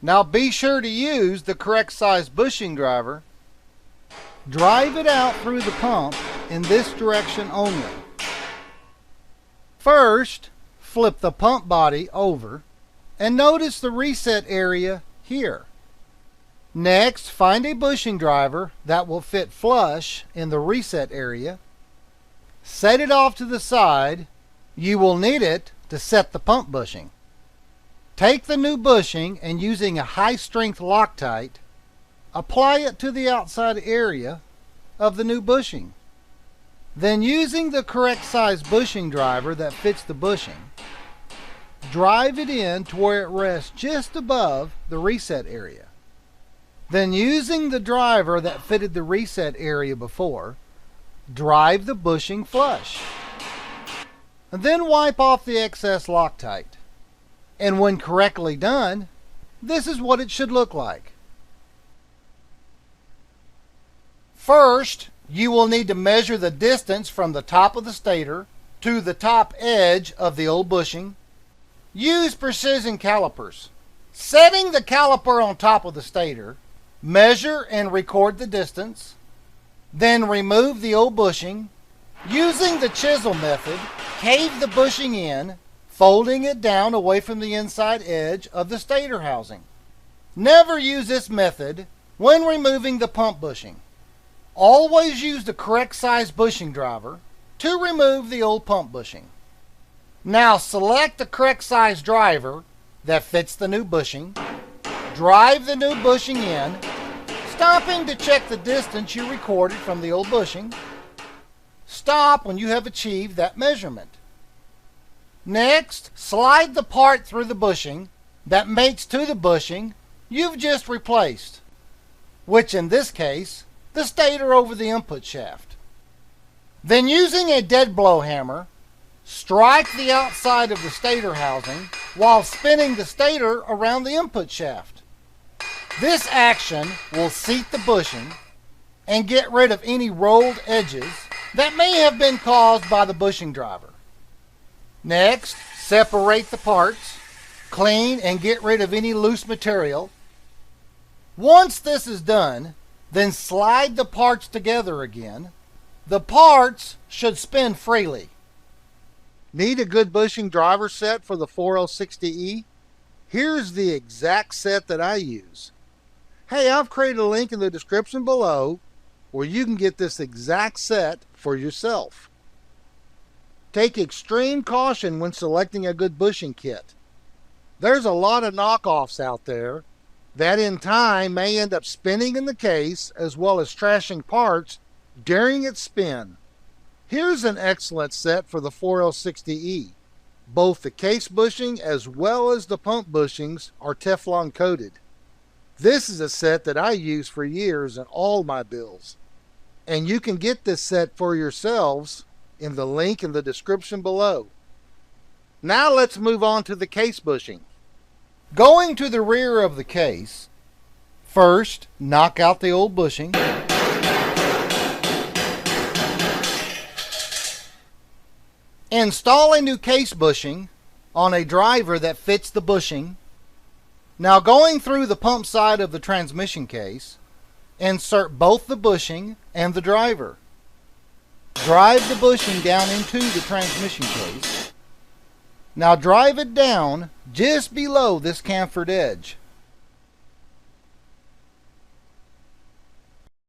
Now be sure to use the correct size bushing driver. Drive it out through the pump in this direction only. First, flip the pump body over and notice the reset area here. Next, find a bushing driver that will fit flush in the reset area. Set it off to the side. You will need it to set the pump bushing. Take the new bushing and using a high-strength Loctite, apply it to the outside area of the new bushing. Then using the correct size bushing driver that fits the bushing, drive it in to where it rests just above the reset area. Then using the driver that fitted the reset area before, drive the bushing flush. And then wipe off the excess Loctite. And when correctly done, this is what it should look like. First, you will need to measure the distance from the top of the stator to the top edge of the old bushing. Use precision calipers. Setting the caliper on top of the stator, measure and record the distance. Then remove the old bushing. Using the chisel method, cave the bushing in, folding it down away from the inside edge of the stator housing. Never use this method when removing the pump bushing. Always use the correct size bushing driver to remove the old pump bushing. Now select the correct size driver that fits the new bushing. Drive the new bushing in, stopping to check the distance you recorded from the old bushing. Stop when you have achieved that measurement. Next, slide the part through the bushing that mates to the bushing you've just replaced, which in this case, the stator over the input shaft. Then using a dead blow hammer, strike the outside of the stator housing while spinning the stator around the input shaft. This action will seat the bushing and get rid of any rolled edges that may have been caused by the bushing driver. Next, separate the parts, clean and get rid of any loose material. Once this is done, then slide the parts together again. The parts should spin freely. Need a good bushing driver set for the 4060E? Here's the exact set that I use. Hey, I've created a link in the description below where you can get this exact set for yourself. Take extreme caution when selecting a good bushing kit. There's a lot of knockoffs out there that in time may end up spinning in the case as well as trashing parts during its spin. Here's an excellent set for the 4060E. Both the case bushing as well as the pump bushings are Teflon coated. This is a set that I use for years in all my builds. And you can get this set for yourselves in the link in the description below. Now let's move on to the case bushing. Going to the rear of the case, first knock out the old bushing. Install a new case bushing on a driver that fits the bushing. Now going through the pump side of the transmission case, insert both the bushing and the driver. Drive the bushing down into the transmission case. Now drive it down just below this chamfered edge.